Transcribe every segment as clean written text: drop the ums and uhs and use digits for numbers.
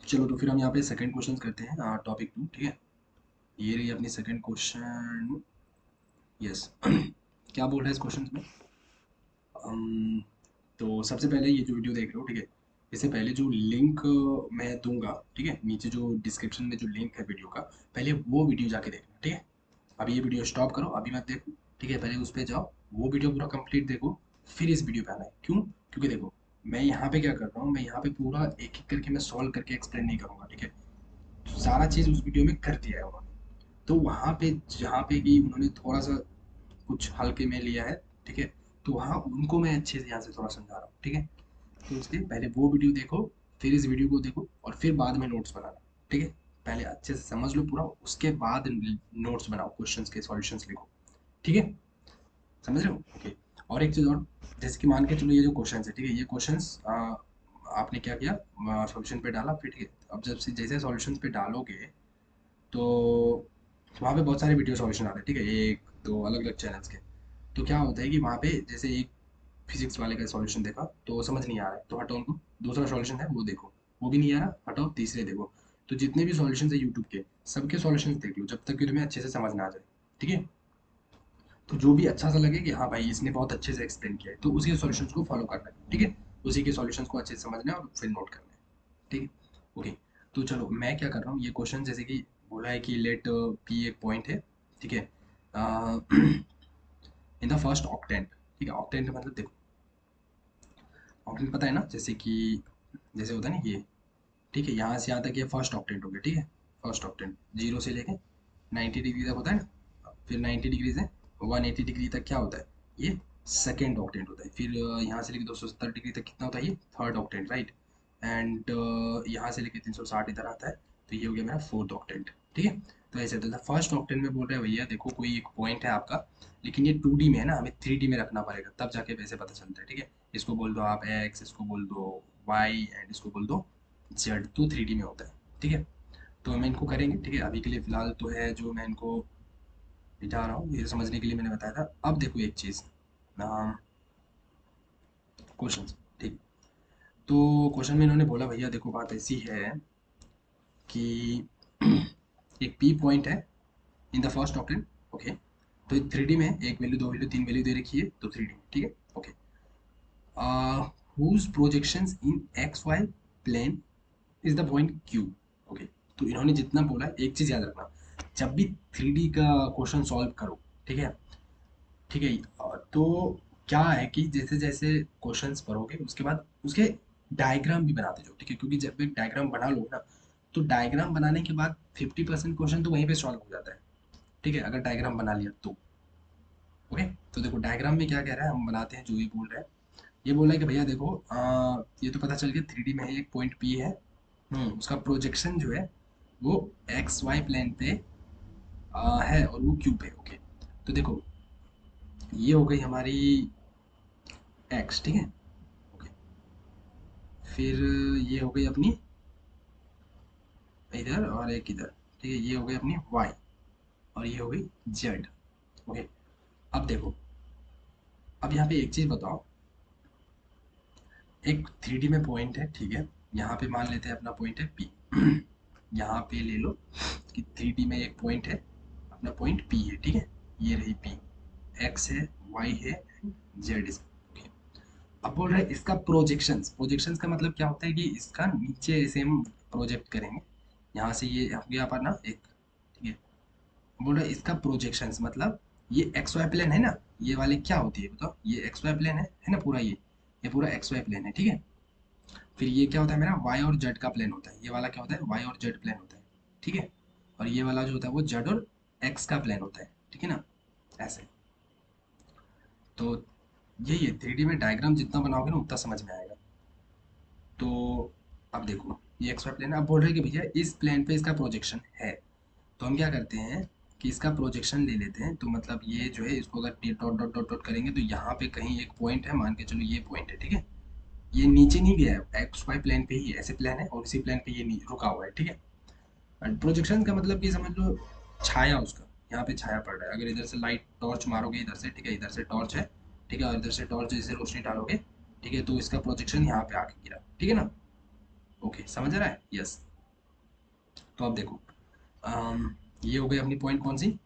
चलो तो फिर हम यहाँ पे सेकंड क्वेश्चन करते हैं, टॉपिक 2, ठीक है। ये रही अपनी सेकंड क्वेश्चन। यस। क्या बोल रहा है इस क्वेश्चन में? अम, तो सबसे पहले ये जो वीडियो देख रहे हो, ठीक है, इससे पहले जो लिंक मैं दूंगा, ठीक है, नीचे जो डिस्क्रिप्शन में जो लिंक है वीडियो का, पहले वो वीडियो जाके देखना, ठीक है। अभी ये वीडियो स्टॉप करो, अभी मत देखो, ठीक है, पहले उस पर जाओ, वो वीडियो पूरा कंप्लीट देखो, फिर इस वीडियो पे आना है। क्यों? क्योंकि देखो, मैं यहाँ पे क्या कर रहा हूँ, मैं यहाँ पे पूरा एक एक करके मैं सॉल्व करके एक्सप्लेन नहीं करूँगा, ठीक है। तो सारा चीज़ उस वीडियो में कर दिया है उन्होंने। तो वहाँ पे जहाँ पे कि उन्होंने थोड़ा सा कुछ हल्के में लिया है, ठीक है, तो वहाँ उनको मैं अच्छे से यहाँ से थोड़ा समझा रहा हूँ, ठीक है। तो इसलिए पहले वो वीडियो देखो, फिर इस वीडियो को देखो, और फिर बाद में नोट्स बनाना, ठीक है। पहले अच्छे से समझ लो पूरा, उसके बाद नोट्स बनाओ, क्वेश्चंस के सॉल्यूशंस लिखो, ठीक है। समझ रहे हो? ओके। और एक चीज़ और, जैसे कि मान के चलो ये जो क्वेश्चन है, ठीक है, ये क्वेश्चंस आपने क्या किया, सॉल्यूशन पे डाला, फिर ठीक है। अब जब से जैसे सॉल्यूशन पे डालोगे, तो वहाँ पे बहुत सारे वीडियो सॉल्यूशन आते हैं, ठीक है, एक दो अलग अलग चैनल्स के। तो क्या होता है कि वहाँ पे जैसे एक फिजिक्स वाले का सॉल्यूशन देखा तो समझ नहीं आ रहा है, तो हटो उनको। दूसरा सॉल्यूशन है वो देखो, वो भी नहीं आ रहा, हटाओ, तीसरे देखो। तो जितने भी सॉल्यूशन है यूट्यूब के, सबके सॉल्यूशंस देख लो, जब तक कि तुम्हें अच्छे से समझ ना आ जाए, ठीक है। तो जो भी अच्छा सा लगे कि हाँ भाई इसने बहुत अच्छे से एक्सप्लेन किया है, तो उसी सॉल्यूशंस को फॉलो करना है, ठीक है। उसी के सॉल्यूशंस को अच्छे से समझना है और फिर नोट करना है, ठीक है। ओके। तो चलो मैं क्या कर रहा हूँ, ये क्वेश्चन जैसे कि बोला है कि लेट पी एक पॉइंट है, ठीक है, इन द फर्स्ट ऑक्टेंट, ठीक है। ऑक्टेंट मतलब देखो, ऑक्टेंट पता है ना, जैसे कि जैसे होता है ना ये, ठीक है, यहाँ से यहाँ तक ये फर्स्ट ऑक्टेंट हो गया, ठीक है। फर्स्ट ऑक्टेंट 0 से लेके 90 डिग्री तक होता है ना, फिर 90 डिग्री से 180 डिग्री तक क्या होता है, ये सेकेंड ऑक्टेंट होता है। फिर यहाँ से लेके 270 डिग्री तक कितना होता है, ये थर्ड ऑक्टेंट, राइट। एंड यहाँ से लेके 360 इधर आता है, तो ये हो गया मेरा फोर्थ ऑक्टेंट, ठीक है। तो ऐसे तो फर्स्ट ऑक्टेंट में बोल रहे हैं भैया देखो कोई एक पॉइंट है आपका, लेकिन ये 2D में है ना, हमें 3D में रखना पड़ेगा, तब जाके वैसे पता चलता है, ठीक है। इसको बोल दो आप एक्स, इसको बोल दो वाई, एंड इसको बोल दो जेड, तो 3D में होता है, ठीक है। तो मैं इनको करेंगे, ठीक है। अभी के लिए फिलहाल तो है जो मैं इनको बिठा रहा हूँ, ये समझने के लिए मैंने बताया था। अब देखो एक चीज़, क्वेश्चन, ठीक। तो क्वेश्चन में इन्होंने बोला भैया देखो बात ऐसी है कि एक पी पॉइंट है in the first octant, okay. तो 3D में एक वैल्यू, दो वैल्यू, तीन वैल्यू दे रखी है, तो 3D, ठीक है, okay. whose projections in xy plane is the point q, okay. तो इन्होंने जितना बोला है, एक चीज याद रखना, जब भी 3D का क्वेश्चन सॉल्व करो, ठीक है, ठीक है, तो क्या है कि जैसे जैसे क्वेश्चंस पढ़ोगे उसके बाद उसके डायग्राम भी बनाते जाओ, ठीक है। क्योंकि जब एक डायग्राम बना लो ना, तो डायग्राम बनाने के बाद 50% क्वेश्चन तो वहीं पे सॉल्व हो जाता है, ठीक है, अगर डायग्राम बना लिया तो। ओके। तो देखो डायग्राम में क्या कह रहा है, हम बनाते हैं जो ये बोल रहा है। ये बोल रहा है कि भैया देखो, ये तो पता चल गया 3D में है, एक पॉइंट पी है, उसका प्रोजेक्शन जो है वो एक्स वाई प्लेन पे है, और वो क्यू पे, ओके। तो देखो ये हो गई हमारी एक्स, ठीक है, ओके। फिर ये हो गई अपनी इधर, और एक इधर, ठीक है, ये हो गई अपनी वाई, और ये हो गई जेड, ओके। अब देखो, अब यहाँ पे एक चीज़ बताओ, एक 3D में पॉइंट है, ठीक है, यहाँ पे मान लेते हैं अपना पॉइंट है पी। यहाँ पे ले लो कि 3D में एक पॉइंट है, अपना पॉइंट पी है, ठीक है, ये रही पी, एक्स है, वाई है, जेड इज, ओके। अब बोल रहे हैं इसका प्रोजेक्शंस, प्रोजेक्शंस का मतलब क्या होता है कि इसका नीचे ऐसे हम प्रोजेक्ट करेंगे, यहाँ से ये हो गया अपना एक, ठीक है। बोल रहा है इसका प्रोजेक्शंस मतलब ये एक्स वाई प्लेन है ना, ये वाले क्या होती है बताओ, ये एक्स वाई प्लेन है ना पूरा, ये पूरा एक्स वाई प्लेन है, ठीक है। फिर ये क्या होता है मेरा वाई और जेड का प्लेन होता है, ये वाला क्या होता है, वाई और जेड प्लेन होता है, ठीक है। और ये वाला जो होता है वो जेड और एक्स का प्लेन होता है, ठीक है ना, ऐसे। तो यही है, 3D में डायग्राम जितना बनाओगे ना उतना समझ में आएगा। तो अब देखो ये एक्स वाई प्लेन, अब बोल रहे हैं कि भैया इस प्लेन पे इसका प्रोजेक्शन है, तो हम क्या करते हैं कि इसका प्रोजेक्शन ले लेते हैं। तो मतलब ये जो है इसको अगर डॉट डॉट डॉट डॉट करेंगे, तो यहाँ पे कहीं एक पॉइंट है, मान के चलो ये पॉइंट है, ठीक है। ये नीचे नहीं गया है, एक्स वाई प्लेन पे ही है, ऐसे प्लेन है, और इसी प्लेन पे ये रुका हुआ है, ठीक है। एंड प्रोजेक्शन का मतलब कि समझ लो छाया उसका, यहाँ पे छाया पड़ रहा है, अगर इधर से लाइट टॉर्च मारोगे इधर से, ठीक है, इधर से टॉर्च है, ठीक है, और इधर से टॉर्च जैसे रोशनी डालोगे, ठीक है, तो इसका प्रोजेक्शन यहाँ पे आके गिरा, ठीक है ना। ओके, समझ आ रहा है? यस। तो अब देखो, ये हो गई अपनी पॉइंट कौन सी,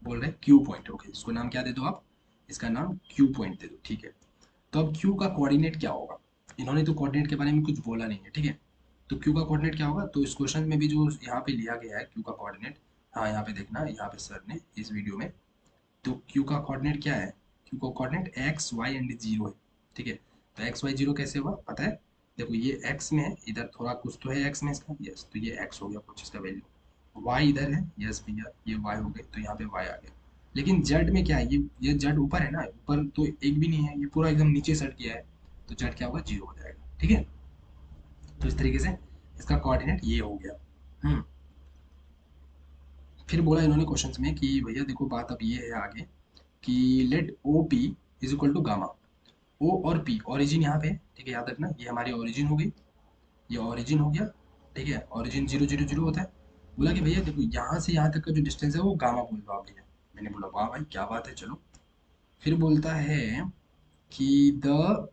बोल रहे क्यू पॉइंट। ओके, इसको नाम क्या दे दो आप, इसका नाम क्यू पॉइंट दे दो, ठीक है। तो अब क्यू का कोऑर्डिनेट क्या होगा, इन्होंने तो कोऑर्डिनेट के बारे में कुछ बोला नहीं है, ठीक है। तो क्यू का कोऑर्डिनेट क्या होगा, तो इस क्वेश्चन में भी जो यहाँ पे लिया गया है क्यू का कोऑर्डिनेट, हाँ यहाँ पे देखना, यहाँ पे सर ने इस वीडियो में, तो क्यू का कोऑर्डिनेट क्या है, क्यू का coordinate x y and zero है, ठीक है। तो एक्स वाई जीरो कैसे हुआ पता है, देखो ये एक्स में है, इधर थोड़ा कुछ तो है एक्स में इसका, यस, तो ये एक्स हो गया कुछ इसका वैल्यू, वाई इधर है, यस भैया ये वाई हो गए, तो यहाँ पे वाई आ गया। लेकिन जेड में क्या है, ये जेड ऊपर है ना, ऊपर तो एक भी नहीं है, ये पूरा एकदम नीचे सेट किया है, तो जेड क्या होगा, जीरो हो जाएगा, ठीक है। तो इस तरीके से इसका कोऑर्डिनेट ये हो गया। फिर बोला इन्होंने क्वेश्चंस में कि भैया देखो बात अब ये है आगे, कि let O P is equal to gamma, O और पी ओरिजिन यहाँ पे है, ठीक है, याद रखना ये हमारी ओरिजिन हो गई, ये ओरिजिन हो गया, ठीक है, ओरिजिन 0 0 0 होता है। बोला कि भैया देखो यहाँ से यहाँ तक का जो डिस्टेंस है वो गामा बोल दो आप भैया। मैंने बोला वाह भाई क्या बात है, चलो। फिर बोलता है कि the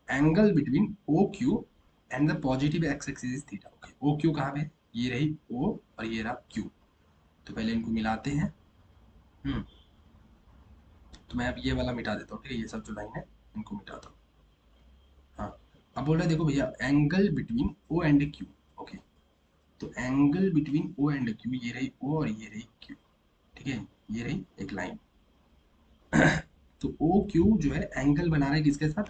angle between O Q and the positive x axis is theta. Okay, O Q कहाँ पे है? ये रही ओ और ये रहा क्यू, तो पहले इनको मिलाते हैं। हम्म तो मैं अब ये वाला मिटा देता हूँ, ठीक है, ये सब जो लाइन है इनको मिटाता हूँ। हाँ, अब बोल रहा है देखो भैया angle between O and Q. Okay, तो angle between O and Q, ये रही ओ और ये रही क्यू, ठीक है, ये रही एक लाइन। तो ओ क्यू जो है एंगल बना रहा है किसके साथ,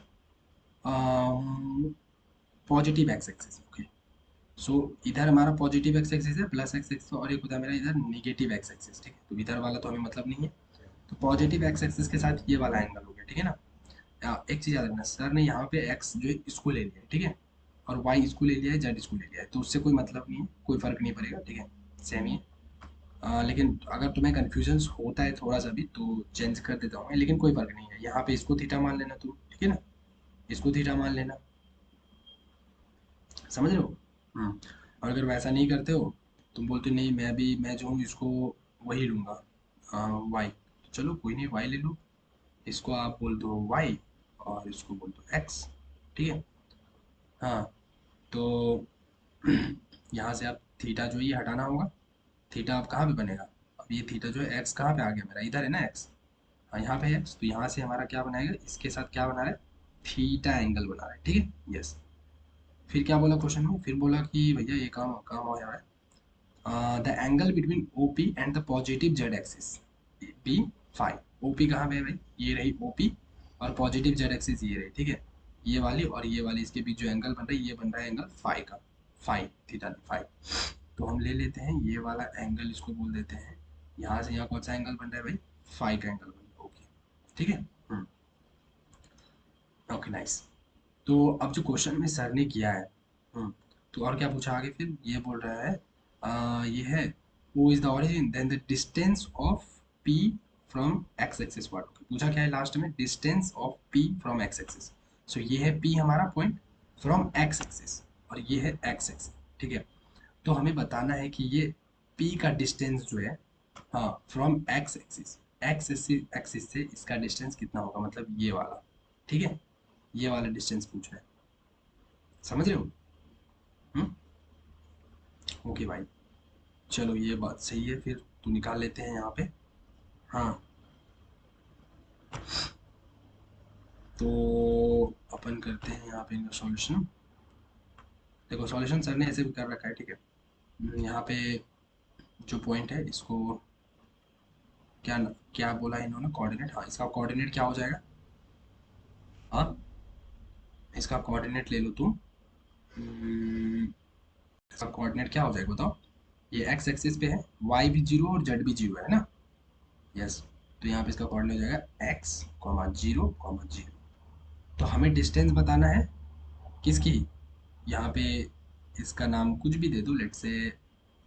पॉजिटिव एक्स एक्सिस। ओके, सो इधर हमारा पॉजिटिव एक्स एक्सिस है प्लस एक्स एक्सिस, और एक होता है मेरा इधर नेगेटिव एक्स एक्सिस, ठीक है, तो इधर वाला तो हमें मतलब नहीं है। तो पॉजिटिव एक्स एक्सिस के साथ ये वाला एंगल हो गया, ठीक है ना। एक चीज़ याद रखना, सर ने यहाँ पे एक्स जो है इसको ले लिया है, ठीक है, और वाई इसको ले लिया है, जेड इसको ले लिया है, तो उससे कोई मतलब नहीं है, कोई फर्क नहीं पड़ेगा, ठीक है, सेम ही है। लेकिन अगर तुम्हें कन्फ्यूजन होता है थोड़ा सा भी तो चेंज कर देता हूँ मैं, लेकिन कोई फर्क नहीं है, यहाँ पे इसको थीटा मान लेना तुम, ठीक है ना, इसको थीटा मान लेना, समझ रहे हो। और अगर वैसा नहीं करते हो, तुम बोलते नहीं मैं जो हूँ इसको वही लूँगा, वाई, चलो कोई नहीं वाई ले लो, इसको आप बोल दो वाई और इसको बोल दो एक्स, ठीक है। हाँ, तो यहाँ से आप थीटा जो है ये हटाना होगा, थीटा अब कहाँ पे बनेगा, अब ये थीटा जो है एक्स कहाँ पे आ गया मेरा, इधर है ना एक्स, हाँ यहाँ पे है, तो यहाँ से हमारा क्या बनाएगा, इसके साथ क्या बना रहा है, थीटा एंगल बना रहा है, ठीक है, यस। फिर क्या बोला क्वेश्चन में, फिर बोला कि भैया ये काम काम हो रहा है, the angle between O P and the positive z axis be phi. O P कहाँ पे है भाई, ये रही ओ पी, और पॉजिटिव जेड एक्सिस ये रही, ठीक है, ये वाली और ये वाली, इसके बीच जो एंगल बन रहा है ये बन रहा है एंगल फाइव का, फाइव थीटा फाइव। तो हम ले लेते हैं ये वाला एंगल, इसको बोल देते हैं, यहाँ से यहाँ कौन सा एंगल बन रहा है भाई, फाइव का एंगल बन रहा है, ओके, ठीक है। Okay nice. तो अब जो क्वेश्चन में सर ने किया है, तो और क्या पूछा आगे, फिर ये बोल रहा है, ये है O is the origin then the distance of P from X axis, what, पूछा क्या है लास्ट में, distance of P from X axis. So ये है पी हमारा पॉइंट फ्रॉम एक्स एक्सिस, और ये है एक्स एक्सिस, ठीक है। तो हमें बताना है कि ये पी का डिस्टेंस जो है, हाँ, from X axis, x axis से इसका डिस्टेंस कितना होगा, मतलब ये वाला, ठीक है, ये वाला डिस्टेंस पूछ रहे हैं, समझ रहे हो। हम्म ओके भाई, चलो ये बात सही है, फिर तो निकाल लेते हैं यहाँ पे। हाँ, तो अपन करते हैं यहाँ पे इनका सॉल्यूशन। देखो सॉल्यूशन सर ने ऐसे भी कर रखा है, ठीक है। यहाँ पे जो पॉइंट है इसको क्या क्या बोला है इन्होंने, कोऑर्डिनेट, हाँ इसका कोऑर्डिनेट क्या हो जाएगा, हाँ इसका कोऑर्डिनेट ले लो तुम। हम्म, इसका कोऑर्डिनेट क्या हो जाएगा बताओ, ये एक्स एक्सिस पे है, वाई भी जीरो और जेड भी जीरो है ना, यस। तो यहाँ पे इसका कोऑर्डिनेट हो जाएगा x comma zero comma zero. तो हमें डिस्टेंस बताना है किसकी, यहाँ पे इसका नाम कुछ भी दे दो, लेट से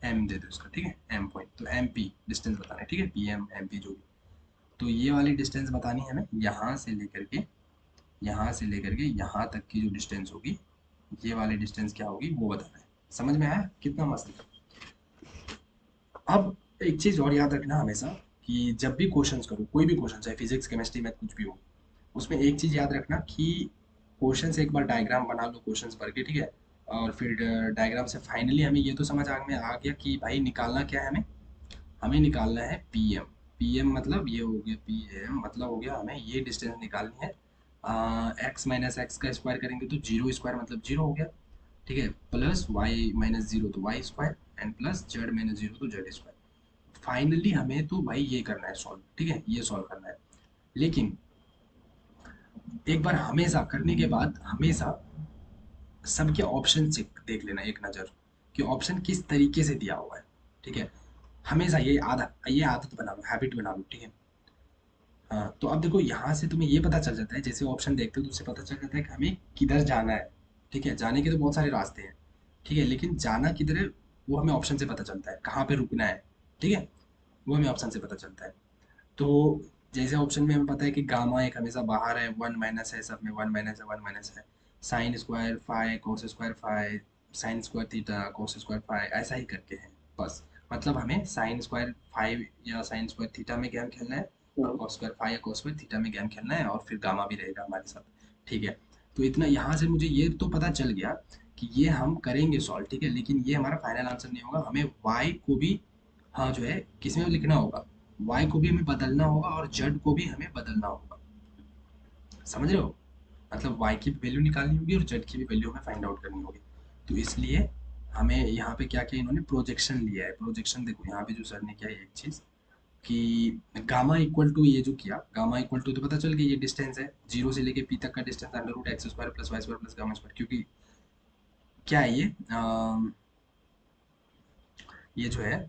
एम दे दो इसका, ठीक है, एम पॉइंट, तो एम पी डिस्टेंस बताना है, ठीक है, पी एम एम पी जो भी। तो ये वाली डिस्टेंस बतानी है हमें, यहाँ से लेकर के यहाँ तक की जो डिस्टेंस होगी, ये वाली डिस्टेंस क्या होगी वो बताना है। समझ में आया कितना मस्त है। अब एक चीज़ और याद रखना हमेशा, कि जब भी क्वेश्चंस करो, कोई भी क्वेश्चन चाहे फिजिक्स केमिस्ट्री मैथ कुछ भी हो, उसमें एक चीज़ याद रखना कि क्वेश्चन से एक बार डायग्राम बना लो क्वेश्चंस भर के, ठीक है, और फिर डायग्राम से फाइनली हमें ये तो समझ में आ गया कि भाई निकालना क्या है हमें। हमें निकालना है पी एम। पी एम मतलब ये हो गया, पी एम मतलब हो गया हमें ये डिस्टेंस निकालनी है। एक्स माइनस एक्स का स्क्वायर करेंगे तो जीरो स्क्वायर मतलब जीरो हो गया, ठीक है, प्लस वाई माइनस जीरो तो y square, and plus z minus zero तो जेड स्क्वायर। फाइनली हमें तो भाई ये करना है सॉल्व, ठीक है, ये सॉल्व करना है। लेकिन एक बार हमेशा करने के बाद हमेशा सबके ऑप्शन चेक देख लेना एक नज़र, कि ऑप्शन किस तरीके से दिया हुआ है, ठीक है। हमेशा ये आदत बना लो, हैबिट बना लो, ठीक है। हाँ, तो अब देखो यहाँ से तुम्हें ये पता चल जाता है, जैसे ऑप्शन देखते हो तो उससे पता चल जाता है कि हमें किधर जाना है, ठीक है। जाने के तो बहुत सारे रास्ते हैं, ठीक है, लेकिन जाना किधर है वो हमें ऑप्शन से पता चलता है, कहाँ पे रुकना है, ठीक है, वो हमें ऑप्शन से पता चलता है। तो जैसे ऑप्शन में हमें पता है कि गामा एक हमेशा बाहर है, वन माइनस है, सब में वन माइनस है, वन माइनस है। Sine square five, cos square five, sign square theta, cos square five, ऐसा ही करके है बस। मतलब हमें साइन स्क्वायर फाइव या साइन स्क्वायर थीटा में गेम खेलना है, और कोस स्क्वायर फाइव या कोस स्क्वायर थीटा में गेम खेलना है, और फिर गामा भी रहेगा हमारे साथ, ठीक है। तो इतना यहाँ से मुझे ये तो पता चल गया कि ये हम करेंगे सॉल्व, ठीक है, लेकिन ये हमारा फाइनल आंसर नहीं होगा, हमें वाई को भी, हाँ जो है किस में लिखना होगा, वाई को भी हमें बदलना होगा और जेड को भी हमें बदलना होगा, समझ रहे हो। मतलब वाई की भी वैल्यू निकालनी होगी और जेड की भी वैल्यू हमें फाइंड आउट करनी होगी। तो इसलिए हमें यहाँ पे क्या किया, इन्होंने प्रोजेक्शन लिया है। प्रोजेक्शन देखो यहाँ पे जो सर ने किया है एक चीज़, कि गामा इक्वल टू, ये जो किया गामा इक्वल टू, तो पता चल गया ये डिस्टेंस है जीरो से लेके पी तक का distance, under root x square plus Y square plus gamma square, क्योंकि क्या है ये जो है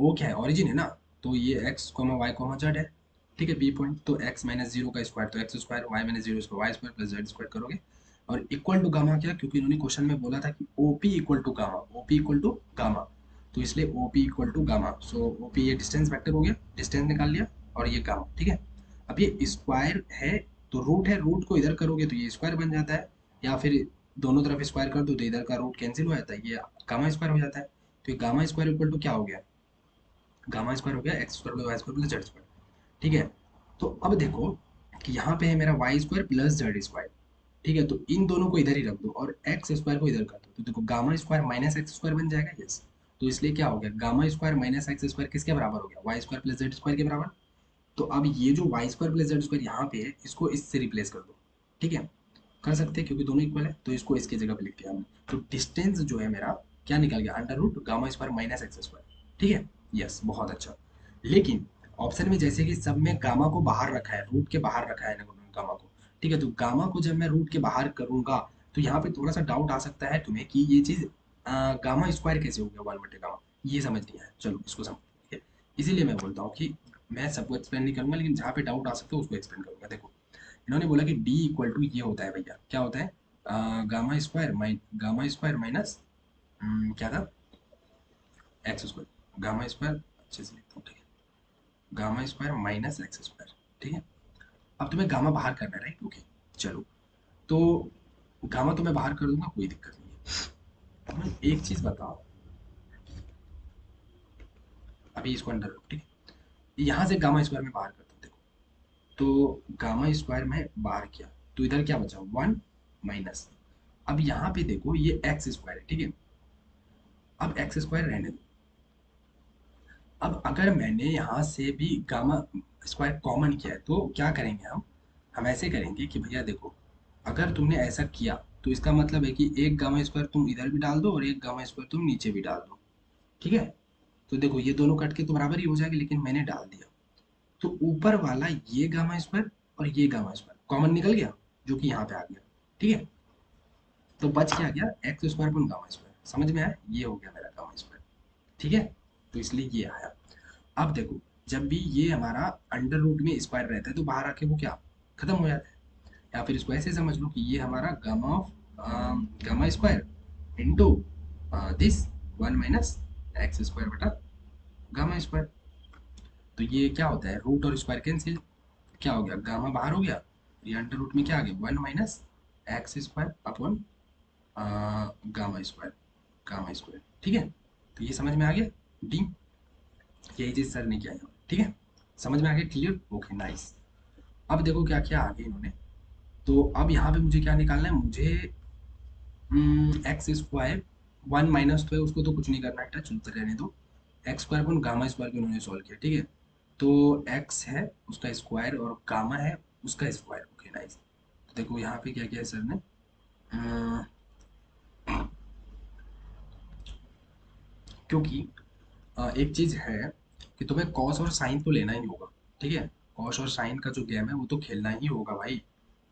वो क्या है, ओरिजिन है ना। तो ये x comma y comma z है, ठीक है, बी पॉइंट। तो एक्स माइनस जीरो का स्क्वायर तो x square, y minus zero square y square plus Z square करोगे। और इक्वल टू गामा क्या, क्योंकि इन्होंने क्वेश्चन में बोला था कि OP equal to gamma, OP equal to gamma, तो इसलिए OP equal to gamma. So OP ये डिस्टेंस वेक्टर हो गया, डिस्टेंस निकाल लिया, और ये गामा, ठीक है। अब ये स्क्वायर है तो रूट है, रूट को इधर करोगे तो ये स्क्वायर बन जाता है, या फिर दोनों तरफ स्क्वायर कर दो तो इधर का रूट कैंसिल हो जाता है, ये गामा स्क्वायर हो जाता है। तो ये गामा स्क्वायर इक्वल टू क्या हो गया, गामा स्क्वायर हो गया x square plus Y square plus Z square, ठीक है। तो अब देखो कि यहाँ पे है मेरा y square plus Z square, ठीक है। तो इन दोनों को इधर ही रख दो और एक्स स्क्वायर को इधर कर दो, तो देखो gamma square minus x square बन जाएगा, यस। तो इसलिए क्या हो गया, gamma square minus x square किसके बराबर हो गया, y square plus Z square के बराबर। तो अब ये जो y square plus Z square यहाँ पे है, इसको इससे रिप्लेस कर दो, ठीक है, कर सकते हैं क्योंकि दोनों इक्वल है, तो इसको इसकी जगह पे लिख दिया हमने। तो डिस्टेंस जो है मेरा क्या निकल गया, under root gamma square minus x square, ठीक है, यस, बहुत अच्छा। लेकिन ऑप्शन में जैसे कि सब में गामा को बाहर रखा है, रूट के बाहर रखा है गामा को, ठीक है। तो गामा को जब मैं रूट के बाहर करूंगा तो यहाँ पे थोड़ा सा डाउट आ सकता है तुम्हें कि ये चीज गामा स्क्वायर कैसे हो गया, वन बटे गामा, ये समझ नहीं आया, चलो इसको समझ, ठीक है। इसीलिए मैं बोलता हूँ कि मैं सबको एक्सप्लेन नहीं करूंगा, लेकिन जहाँ पे डाउट आ सकता है उसको एक्सप्लेन करूंगा। देखो इन्होंने बोला कि डी इक्वल टू ये होता है भैया, क्या होता है, गामा स्क्वायर माइनस क्या था, एक्स स्क्वायर, गामा स्क्वायर, अच्छे से लिखता हूँ, ठीक है, gamma square minus x square, ठीक है। अब तुम्हें गामा बाहर करना है, राइट, ओके, चलो। तो गामा तो मैं बाहर कर दूंगा, कोई दिक्कत नहीं है। अब एक चीज बताओ, अभी इसको अंडर लो, ठीक है, यहाँ से गामा स्क्वायर में बाहर करता हूँ, देखो। तो गामा स्क्वायर में बाहर किया तो इधर क्या बचा, वन माइनस। अब यहाँ पे देखो ये एक्स स्क्वायर है, ठीक है, अब एक्स स्क्वायर रहने दो। अब अगर मैंने यहाँ से भी गामा स्क्वायर कॉमन किया है तो क्या करेंगे हम ऐसे करेंगे कि भैया देखो, अगर तुमने ऐसा किया तो इसका मतलब है कि एक गामा स्क्वायर तुम इधर भी डाल दो और एक गामा स्क्वायर तुम नीचे भी डाल दो, ठीक है। तो देखो ये दोनों कट के तो बराबर ही हो जाएगा, लेकिन मैंने डाल दिया तो ऊपर वाला ये गामा स्क्वायर और ये गामा स्क्वायर कॉमन निकल गया, जो कि यहाँ पे आ गया, ठीक है। तो बच क्या गया, x square upon gamma square, समझ में आया, ये हो गया मेरा गामा स्क्वायर, ठीक है। तो इसलिए ये आया। अब देखो जब भी ये हमारा अंडर रूट में स्क्वायर रहता है तो बाहर आके वो क्या खत्म हो जाता है, या फिर इसको ऐसे समझ लो कि ये हमारा gamma of gamma square into this one minus x square बटा गामा स्क्वायर। तो ये क्या होता है, रूट और स्क्वायर कैंसिल, क्या हो गया, गामा बाहर हो गया, ये अंडर रूट में क्या आ गया, one minus x square upon gamma square, ठीक है। तो ये समझ में आ गया, डी, यही चीज सर ने किया यहाँ, ठीक है, समझ में आ गया, क्लियर, ओके नाइस। अब देखो क्या किया आगे इन्होंने। तो अब यहाँ पे मुझे क्या निकालना है, मुझे एक्स स्क्वायर 1 - तो है, उसको तो कुछ नहीं करना है, टच उधर रहने दो। X square upon gamma square के उन्होंने सॉल्व किया, ठीक है। तो एक्स है उसका स्क्वायर और गामा है उसका स्क्वायर। Okay nice. तो देखो यहाँ पे क्या किया है सर ने, अम, क्योंकि एक चीज़ है कि तुम्हें कॉस और साइन तो लेना ही होगा, ठीक है। कॉस और साइन का जो गेम है वो तो खेलना ही होगा भाई,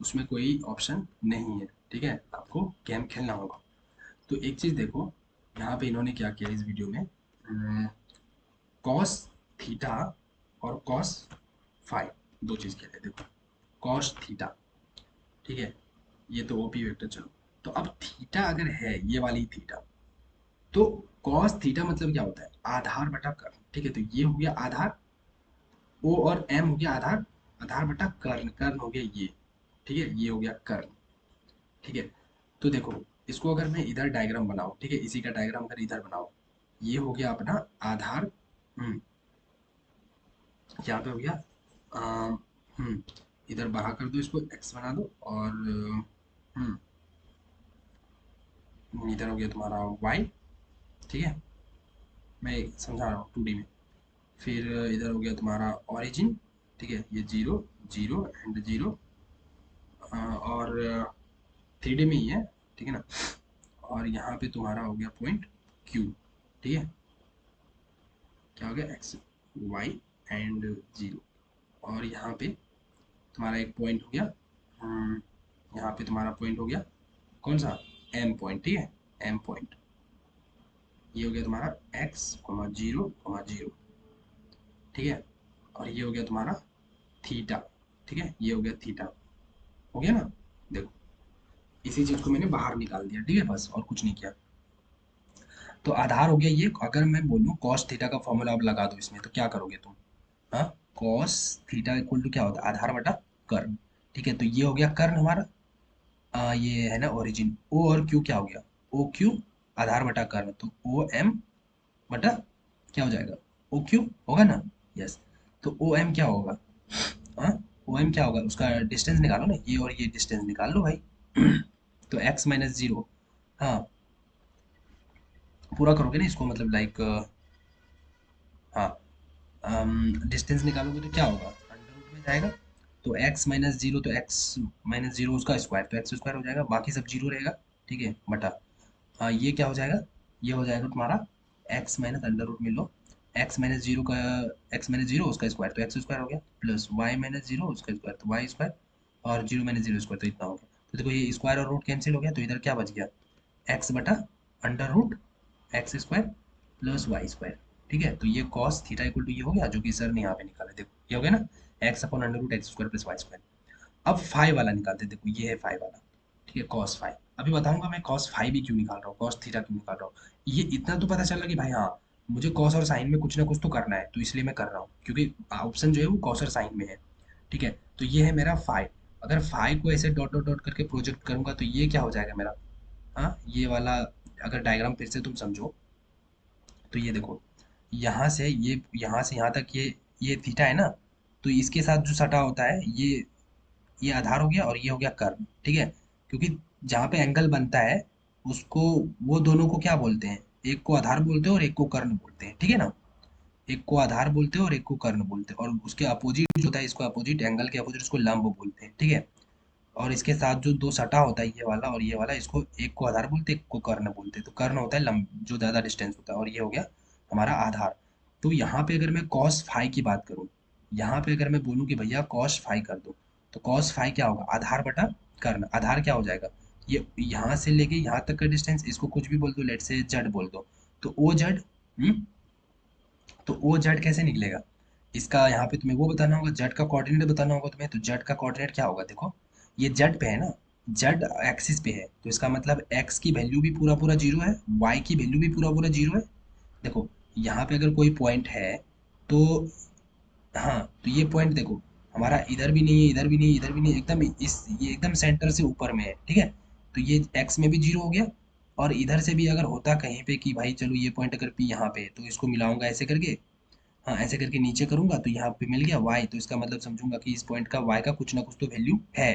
उसमें कोई ऑप्शन नहीं है, ठीक है। आपको गेम खेलना होगा। तो एक चीज़ देखो, यहाँ पे इन्होंने क्या किया इस वीडियो में, कॉस थीटा और कॉस फाइव, दो चीज़ खेले देखो। कॉस थीटा, ठीक है, ये तो ओपी वेक्टर चलो। तो अब थीटा अगर है ये वाली थीटा, तो कॉस थीटा मतलब क्या होता है, आधार बटा कर्ण, ठीक है। तो ये हो गया आधार, ओ और एम हो गया आधार, आधार बटा कर्ण, कर्ण हो गया ये, ठीक है, ये हो गया कर्ण, ठीक है। तो देखो, इसको अगर मैं इधर डायग्राम बनाऊं, ठीक है, इसी का डायग्राम अगर इधर बनाओ, ये हो गया अपना आधार, यहाँ पे हो गया, अम, इधर बाहर कर दो, इसको एक्स बना दो, और इधर हो गया तुम्हारा वाई, ठीक है। मैं समझा रहा हूँ 2D में। फिर इधर हो गया तुम्हारा ओरिजिन, ठीक है, ये जीरो, जीरो एंड जीरो, और 3D में ही है, ठीक है ना। और यहाँ पे तुम्हारा हो गया पॉइंट क्यू, ठीक है, क्या हो गया एक्स वाई एंड जीरो। और यहाँ पे तुम्हारा एक पॉइंट हो गया, यहाँ पे तुम्हारा पॉइंट हो गया कौन सा, एम पॉइंट, ठीक है, एम पॉइंट। ये हो गया तुम्हारा एक्स जीरो जीरो, ठीक है। और ये हो गया तुम्हारा थीटा, ठीक है, ये हो गया थीटा, हो गया ना। देखो, इसी चीज को मैंने बाहर निकाल दिया, ठीक है, बस और कुछ नहीं किया। तो आधार हो गया ये। अगर मैं बोलूँ कॉस थीटा का फॉर्मूला आप लगा दो इसमें, तो क्या करोगे तुम, हाँ, कॉस थीटा इक्वल टू क्या होता है, आधार बटा कर्ण, ठीक है। तो ये हो गया कर्ण हमारा, ये है ना ओरिजिन, ओ और क्यू क्या हो गया, ओ क्यू आधार बटा कर्ण, तो ओ एम बटा क्या हो जाएगा, ओ क्यू होगा ना, यस। तो ओ एम क्या होगा, हाँ, ओ एम क्या होगा, उसका डिस्टेंस निकालो ना, ये और ये डिस्टेंस निकाल लो भाई। तो एक्स माइनस जीरो, हाँ, पूरा करोगे ना इसको, मतलब लाइक, हाँ, डिस्टेंस निकालोगे तो क्या होगा, अंडर रूट में जाएगा। तो x माइनस जीरो, तो x माइनस जीरो उसका स्क्वायर, तो एक्स स्क्वायर हो जाएगा, बाकी सब जीरो रहेगा, ठीक है, बटा, हाँ, ये क्या हो जाएगा, ये हो जाएगा तुम्हारा x माइनस अंडर रूट में लो, x माइनस जीरो का, x माइनस जीरो उसका स्क्वायर, तो एक्स स्क्वायर हो गया, प्लस y माइनस जीरो उसका स्क्वायर, तो वाई स्क्वायर, और जीरो माइनस जीरो स्क्वायर, तो इतना हो गया। तो देखो ये स्क्वायर और रूट कैंसिल हो गया, तो इधर क्या बच गया, एक्स बटा under root x square plus Y square, ठीक है। तो ये कॉस थीटा इक्वल टू ये हो गया, जो कि सर ने यहाँ पे निकाला, देखो ये हो गया ना, x upon under root x square plus Y square. अब फाइव वाला निकालते हैं, देखो ये है फाइव वाला, ठीक है, कॉस फाइव। अभी बताऊंगा मैं कॉस फाइव भी क्यों निकाल रहा हूँ, कॉस थीटा क्यों निकाल रहा हूँ। ये इतना तो पता चला कि भाई हाँ, मुझे कॉस और साइन में कुछ ना कुछ तो करना है, तो इसलिए मैं कर रहा हूँ, क्योंकि ऑप्शन जो है वो कॉस और साइन में है, ठीक है। तो ये है मेरा फाइव। अगर फाइव को ऐसे डॉट डॉट डॉट करके प्रोजेक्ट करूंगा, तो ये क्या हो जाएगा मेरा, हाँ, ये वाला, अगर डायग्राम फिर से तुम समझो, तो ये देखो, यहाँ से ये, यहाँ से यहाँ तक ये थीटा है ना, तो इसके साथ जो सटा होता है ये आधार हो गया और ये हो गया कर्ण, ठीक है। क्योंकि जहाँ पे एंगल बनता है उसको, वो दोनों को क्या बोलते हैं, एक को आधार बोलते हैं और एक को कर्ण बोलते हैं, ठीक है ना। एक को आधार बोलते हैं और एक को कर्ण बोलते हैं, और उसके अपोजिट जो होता है, इसको अपोजिट, एंगल के अपोजिट इसको लंब बोलते हैं, ठीक है। और इसके साथ जो दो सटा होता है, ये वाला और ये वाला, इसको एक को आधार बोलते हैं, एक को कर्ण बोलते हैं। तो कर्ण होता है लंब, जो ज़्यादा डिस्टेंस होता है, और ये हो गया हमारा आधार। तो यहाँ पे अगर मैं कॉस फाई की बात करूँ, यहाँ पे अगर मैं बोलूँ कि भैया कॉस फाई कर दो, तो कॉस फाई क्या होगा, आधार बटा कर्ण। आधार क्या हो जाएगा, ये यहाँ से लेके यहाँ तक का डिस्टेंस, इसको कुछ भी बोल दो, लेट से जेड बोल दो, तो ओ जेड, तो ओ जेड कैसे निकलेगा, इसका यहाँ पे तुम्हें वो बताना होगा, जेड का कोऑर्डिनेट बताना होगा तुम्हें। तो जेड का कोऑर्डिनेट क्या होगा, देखो ये जेड पे है ना, जेड एक्सिस पे है, तो इसका मतलब एक्स की वैल्यू भी पूरा पूरा जीरो है, वाई की वैल्यू भी पूरा पूरा जीरो है। देखो यहाँ पे अगर कोई पॉइंट है, तो हाँ, तो ये पॉइंट देखो, हमारा इधर भी नहीं है, इधर भी नहीं है, इधर भी नहीं है, एकदम इस, ये एकदम सेंटर से ऊपर में है, ठीक है। तो ये एक्स में भी जीरो हो गया, और इधर से भी अगर होता कहीं पे कि भाई चलो ये पॉइंट अगर पी यहाँ पे है, तो इसको मिलाऊंगा ऐसे करके, हाँ, ऐसे करके नीचे करूंगा, तो यहाँ पे मिल गया y, तो इसका मतलब समझूंगा कि इस पॉइंट का y का कुछ ना कुछ तो वैल्यू है।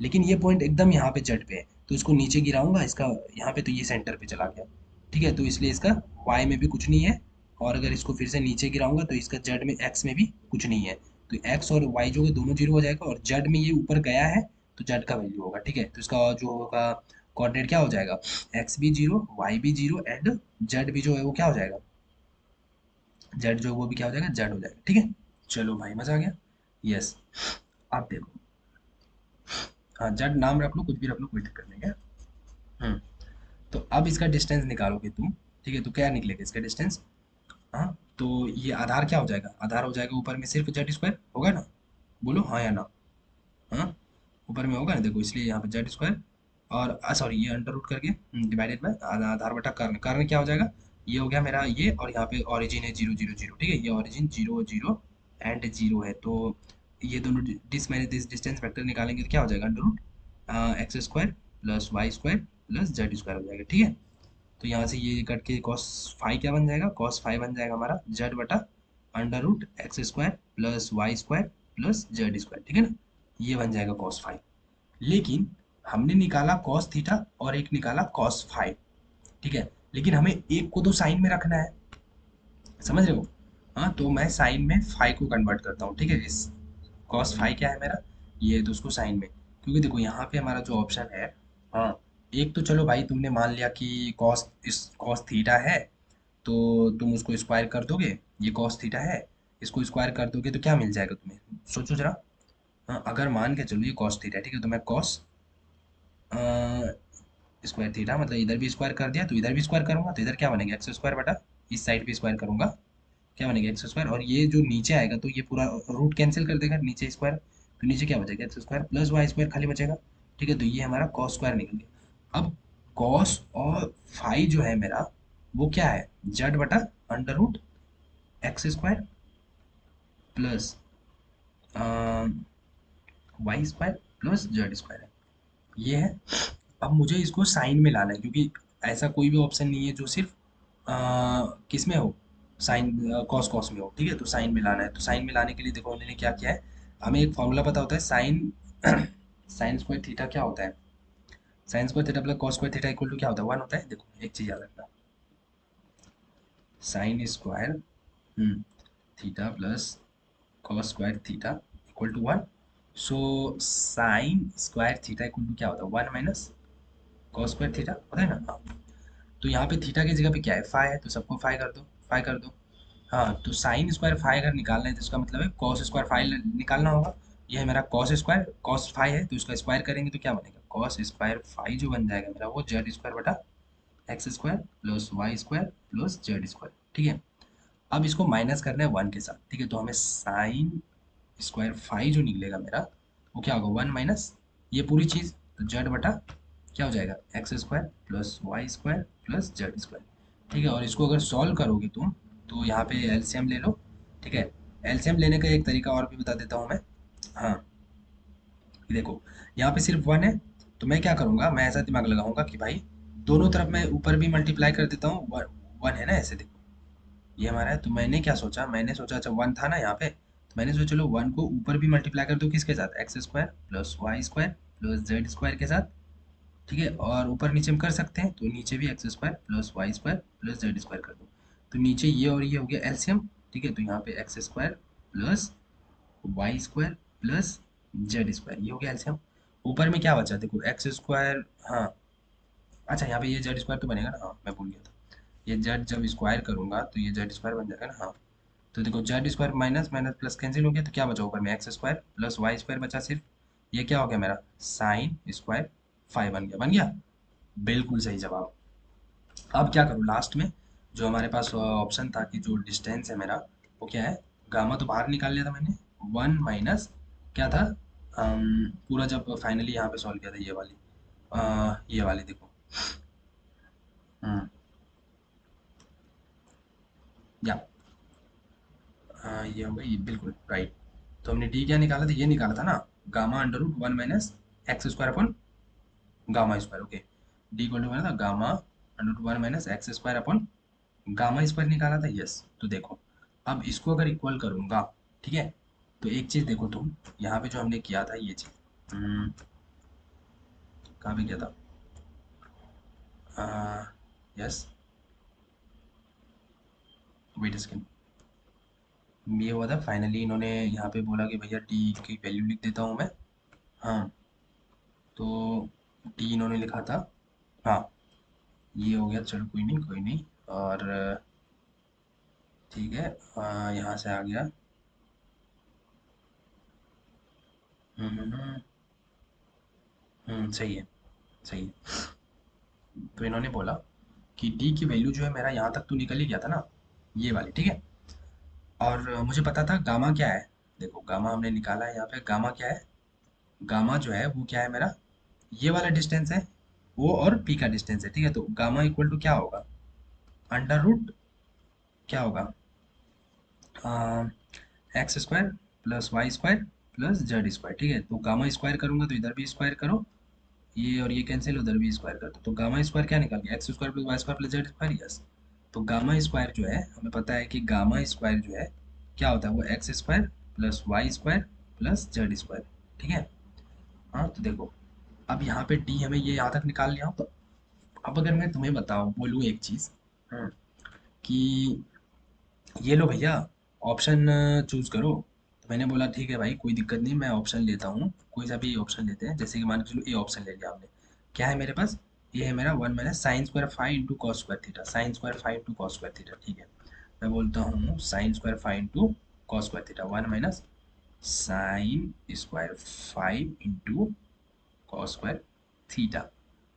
लेकिन ये पॉइंट एकदम यहाँ पे जेड पे है, तो इसको नीचे गिराऊंगा इसका यहाँ पे, तो ये सेंटर पे चला गया। ठीक है, तो इसलिए इसका वाई में भी कुछ नहीं है, और अगर इसको फिर से नीचे गिराऊंगा तो इसका जेड में एक्स में भी कुछ नहीं है। तो एक्स और वाई जो है दोनों जीरो हो जाएगा, और जेड में ये ऊपर गया है तो जेड का वैल्यू होगा। ठीक है, तो इसका जो होगा कोऑर्डिनेट क्या हो जाएगा, एक्स भी जीरो, वाई भी जीरो, एंड जेड भी जो है वो क्या हो जाएगा, जेड जो है वो भी क्या हो जाएगा, जेड हो जाएगा। ठीक है, चलो भाई मजा आ गया। यस, आप देखो, हाँ जेड नाम रख लो, कुछ भी रख लो, कोई दिक्कत नहीं है। हम्म, तो अब इसका डिस्टेंस निकालोगे तुम। ठीक है, तो क्या निकलेगा इसका डिस्टेंस, हाँ, तो ये आधार क्या हो जाएगा, आधार हो जाएगा ऊपर में सिर्फ जेड स्क्वायर होगा ना, बोलो हाँ या ना। हाँ, ऊपर में होगा ना, देखो इसलिए यहाँ पे जेड स्क्वायर, और सॉरी ये अंडर रूट करके डिवाइडेड बाय आधार बटा कर्ण, कर्ण क्या हो जाएगा, ये हो गया मेरा ये, और यहाँ पे ऑरिजिन है जीरो जीरो जीरो। ठीक है, ये origin zero zero and zero है, तो ये दोनों दिस डिस्टेंस वेक्टर निकालेंगे तो क्या हो जाएगा, under root x square plus Y square plus Z square हो जाएगा। ठीक है, तो यहाँ से ये कट के कॉस फाई क्या बन जाएगा, कॉस फाई बन जाएगा हमारा जेड बटा under root x square plus Y square plus Z square. ठीक है ना, ये बन जाएगा कॉस फाई। लेकिन हमने निकाला कॉस थीटा और एक निकाला कॉस फाई। ठीक है, लेकिन हमें एक को तो साइन में रखना है, समझ रहे हो। हाँ, तो मैं साइन में फाई को कन्वर्ट करता हूँ। ठीक है, इस कॉस फाई क्या है मेरा, ये है तो उसको साइन में, क्योंकि देखो यहाँ पे हमारा जो ऑप्शन है, हाँ, एक तो चलो भाई तुमने मान लिया कि कॉस इस कॉस थीटा है, तो तुम उसको स्क्वायर कर दोगे, ये कॉस थीटा है, इसको स्क्वायर कर दोगे तो क्या मिल जाएगा तुम्हें, सोचो जरा। हाँ, अगर मान के चलो ये कॉस थीटा है, ठीक है, तो मैं कॉस स्क्वायर थीटा मतलब इधर भी स्क्वायर कर दिया तो इधर भी स्क्वायर करूंगा, तो इधर क्या बनेगा, एक्स स्क्वायर बटा इस साइड भी स्क्वायर करूंगा, क्या बनेगा, एक्स स्क्वायर, और ये जो नीचे आएगा तो ये पूरा रूट कैंसिल कर देगा, नीचे स्क्वायर, तो नीचे क्या बचेगा, x square plus Y square खाली बचेगा। ठीक है, तो ये हमारा कॉस स्क्वायर निकल गया। अब कॉस और फाई जो है मेरा, वो क्या है, जेड बटा under root x square plus Y square plus Z square है, ये है। अब मुझे इसको साइन में लाना है, क्योंकि ऐसा कोई भी ऑप्शन नहीं है जो सिर्फ किस में हो, साइन कॉस कॉस में हो। ठीक है, तो साइन में लाना है, तो साइन में लाने के लिए देखो उन्होंने क्या किया है, हमें एक फॉर्मूला पता होता है, साइन साइन स्क्वायर थीटा क्या होता है, sine square theta plus cos square theta equal to क्या होता है, वन होता है। देखो एक चीज़ याद रखना, sine square theta plus cos square theta equal to one. So sine square theta equal to क्या होता है, one minus cos square theta होता है ना। हाँ, तो यहाँ पे थीटा की जगह पे क्या है, फाई है, तो सबको फाई कर दो, फाई कर दो। हाँ, तो साइन स्क्वायर फाई अगर निकालना है तो इसका मतलब है कॉस स्क्वायर फाई निकालना होगा। ये है मेरा कॉस स्क्वायर, कॉस फाई है तो इसका स्क्वायर करेंगे तो क्या बनेगा, कॉस स्क्वायर फाई जो बन जाएगा मेरा वो जेड स्क्वायर बटा x square plus Y square plus Z square. ठीक है, अब इसको माइनस करना है वन के साथ। ठीक है, तो हमें साइन स्क्वायर फाई जो निकलेगा मेरा वो क्या होगा, वन माइनस ये पूरी चीज़, तो जेड बटा क्या हो जाएगा, x square plus Y square plus Z square. ठीक है, और इसको अगर सॉल्व करोगे तुम तो यहाँ पे एलसीएम ले लो। ठीक है, एलसीएम लेने का एक तरीका और भी बता देता हूँ मैं। हाँ, ये देखो यहाँ पे सिर्फ वन है, तो मैं क्या करूँगा, मैं ऐसा दिमाग लगाऊंगा कि भाई दोनों तरफ मैं ऊपर भी मल्टीप्लाई कर देता हूँ, वन वन है ना, ऐसे देखो ये हमारा है, तो मैंने क्या सोचा, मैंने सोचा अच्छा वन था ना यहाँ पे, तो मैंने सोचा चलो वन को ऊपर भी मल्टीप्लाई कर दो किसके साथ, x square plus Y square plus Z square के साथ। ठीक है, और ऊपर नीचे हम कर सकते हैं, तो नीचे भी x square plus Y square plus Z square कर दो, तो नीचे ये और ये हो गया एलसीएम। ठीक है, तो यहाँ पे x square plus Y square plus Z square ये हो गया एलसीएम। ऊपर में क्या बचा देखो, एक्स स्क्वायर, हाँ, अच्छा यहाँ पे ये जेड स्क्वायर तो बनेगा ना, हाँ मैं भूल गया था, ये जेड जब स्क्वायर करूंगा तो ये जेड स्क्वायर बन जाएगा ना, हाँ। तो देखो z square minus minus plus cancel हो गया, तो क्या बचा ऊपर में, x square plus Y square बचा सिर्फ, ये क्या हो गया मेरा, साइन स्क्वायर फाइव बन गया, बन गया, बिल्कुल सही जवाब। अब क्या करूँ लास्ट में, जो हमारे पास ऑप्शन था कि जो डिस्टेंस है मेरा वो क्या है, गामा तो बाहर निकाल लिया था मैंने, वन माइनस क्या था, पूरा जब फाइनली यहाँ पे सॉल्व किया था ये वाली, ये वाली देखो, हम्म, या ये हो गई बिल्कुल राइट। तो हमने डी क्या निकाला था, ये निकाला था ना, gamma under root one minus x square upon gamma square, okay. D equal to बना था gamma under root one minus x square upon gamma square निकाला था, यस। तो देखो अब इसको अगर इक्वल करूंगा, ठीक है, तो एक चीज देखो तुम, यहाँ पे जो हमने किया था ये चीज, कहाँ पे किया था? Yes, wait second. ये हुआ था फाइनली, इन्होंने यहाँ पे बोला कि भैया टी की वैल्यू लिख देता हूँ मैं। हाँ, तो टी इन्होंने लिखा था। हाँ, ये हो गया, चलो कोई नहीं कोई नहीं। और ठीक है, यहाँ से आ गया। हम्म, सही है, सही है। तो इन्होंने बोला कि डी की वैल्यू जो है मेरा यहाँ तक तो निकल ही गया था ना, ये वाली, ठीक है। और मुझे पता था गामा क्या है। देखो गामा हमने निकाला है, यहाँ पे गामा क्या है? गामा जो है वो क्या है मेरा? ये वाला डिस्टेंस है, वो और पी का डिस्टेंस है, ठीक है। तो गामा इक्वल टू क्या होगा? अंडर रूट क्या होगा? X square plus Y square plus Z square, ठीक है। तो गामा स्क्वायर करूंगा तो इधर भी स्क्वायर करो, ये और ये कैंसिल, उधर भी स्क्वायर कर दो, तो गामा स्क्वायर क्या निकल गया? X square plus Y square plus Z square, yes. तो गामा स्क्वायर जो है, हमें पता है कि गामा स्क्वायर जो है क्या होता है, वो x square plus Y square plus Z square, ठीक है। हाँ, तो देखो अब यहाँ पे डी हमें ये यहाँ तक निकाल लिया, तो अब अगर मैं तुम्हें बताऊँ बोलूँ एक चीज़, हाँ, कि ये लो भैया, ऑप्शन चूज करो। तो मैंने बोला ठीक है भाई, कोई दिक्कत नहीं, मैं ऑप्शन लेता हूँ, कोई सा भी ऑप्शन लेते हैं। जैसे कि मान के चलो ए ऑप्शन ले लिया आपने, क्या है मेरे पास? ये है मेरा one minus sine square five into cos square theta, sine square five into cos square theta, ठीक है। मैं बोलता हूँ sine square five into cos square theta, one minus sine square five into cos square theta,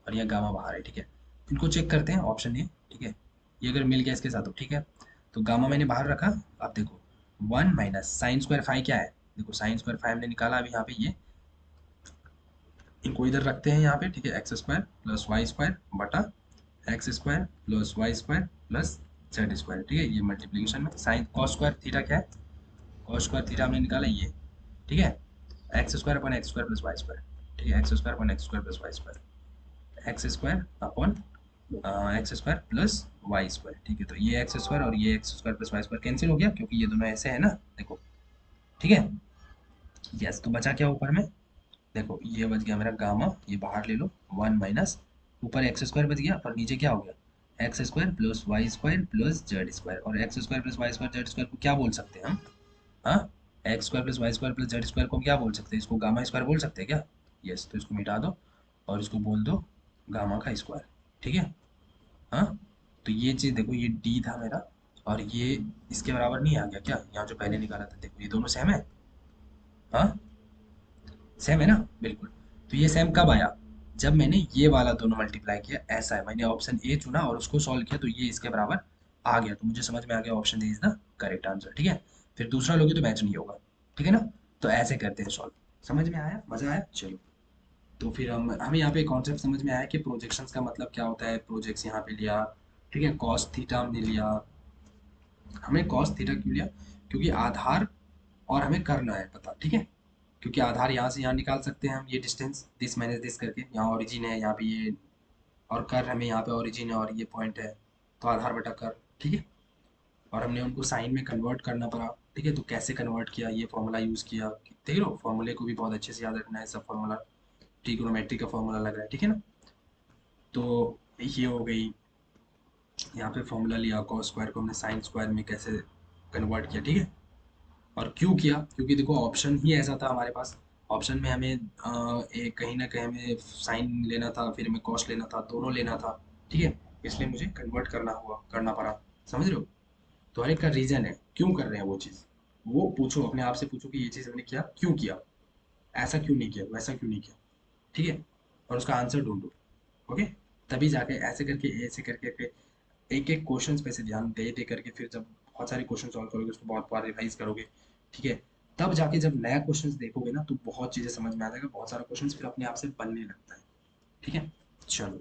और यह gamma बाहर है, ठीक है। इनको चेक करते हैं, ऑप्शन ए, ठीक है। ये अगर मिल गया इसके साथ तो ठीक है। तो गामा मैंने बाहर रखा। अब देखो one minus sine square five क्या है? देखो साइन स्क्वायर फाइव हमने निकाला अभी यहाँ पे, ये इनको इधर रखते हैं यहाँ पे, ठीक है। X square plus Y square बटा x square plus Y square plus Z square, ठीक है। ये मल्टीप्लीकेशन में साइन कॉस स्क्वायर थीटा क्या है? कॉस स्क्वायर थीटा हमने निकाला ये, ठीक है। X square upon x square plus Y square, ठीक है। X square upon x square plus Y square, x square upon x square plus Y square, ठीक है। तो ये एक्स स्क्वायर और ये x square plus Y square cancel हो गया, क्योंकि ये दोनों ऐसे है ना, देखो, ठीक है। यस, तो बचा क्या ऊपर में? देखो ये बच गया मेरा गामा, ये बाहर ले लो, वन माइनस ऊपर एक्स स्क्वायर बच गया और नीचे क्या हो गया? X square plus Y square plus Z square, और X square plus Y square Z square को क्या बोल सकते हैं हम? हाँ, X square plus Y square plus Z square को हम क्या बोल सकते हैं? इसको गामा स्क्वायर बोल सकते हैं क्या? यस, तो इसको मिटा दो और इसको बोल दो गामा का स्क्वायर, ठीक है। हाँ, तो ये चीज़ देखो, ये डी था मेरा, और ये इसके बराबर नहीं आ गया क्या? यहाँ जो पहले निकाला था, देखो ये दोनों सेम है। हाँ, सेम है ना, बिल्कुल। तो ये सेम कब आया? जब मैंने ये वाला दोनों मल्टीप्लाई किया, ऐसा है, मैंने ऑप्शन ए चुना और उसको सॉल्व किया, तो ये इसके बराबर आ गया, तो मुझे समझ में आ गया option A is the correct answer, ठीक है। फिर दूसरा लोगे तो मैच नहीं होगा, ठीक है ना। तो ऐसे करते हैं सॉल्व। समझ में आया, मजा आया, चलो। तो फिर हम हमें यहाँ पे कॉन्सेप्ट समझ में आया कि प्रोजेक्शंस का मतलब क्या होता है। प्रोजेक्ट्स यहाँ पे लिया, ठीक है। कॉस थीटा हमने लिया, हमने कॉस थीटा क्यों लिया? क्योंकि आधार और हमें करना है पता, ठीक है। क्योंकि आधार यहाँ से यहाँ निकाल सकते हैं हम, ये डिस्टेंस दिस माइनस दिस करके, यहाँ ओरिजिन है, यहाँ पे ये, और कर हमें यहाँ पे ओरिजिन है और ये पॉइंट है, तो आधार बटा कर, ठीक है। और हमने उनको साइन में कन्वर्ट करना पड़ा, ठीक है। तो कैसे कन्वर्ट किया, ये फॉर्मूला यूज़ किया, देख लो फॉर्मूले को भी बहुत अच्छे से याद रखना है, सब फॉर्मूला ट्रिग्नोमेट्री का फॉर्मूला लग रहा है, ठीक है ना। तो ये हो गई, यहाँ पे फॉर्मूला लिया, कॉस स्क्वायर को हमने साइन स्क्वायर में कैसे कन्वर्ट किया, ठीक है। और क्यों किया? क्योंकि देखो ऑप्शन ही ऐसा था हमारे पास, ऑप्शन में हमें एक कहीं ना कहीं हमें साइन लेना था, फिर हमें कॉस्ट लेना था, दोनों लेना था, ठीक है। इसलिए मुझे कन्वर्ट करना पड़ा, समझ रहे हो। तो हर एक का रीज़न है क्यों कर रहे हैं वो चीज़, वो पूछो अपने आप से, पूछो कि ये चीज़ हमने किया क्यों किया, ऐसा क्यों नहीं किया, वैसा क्यों नहीं किया, ठीक है। और उसका आंसर ढूंढो, ओके। तभी जाके ऐसे करके एक एक क्वेश्चन पे से ध्यान दे दे करके, फिर जब बहुत सारे क्वेश्चन सॉल्व करोगे, उसको बहुत बार रिवाइज करोगे, ठीक है। तब जाके जब नया क्वेश्चन देखोगे ना, तो बहुत चीज़ें समझ में आ जाएगा, बहुत सारा क्वेश्चन फिर अपने आप से बनने लगता है, ठीक है। चलो।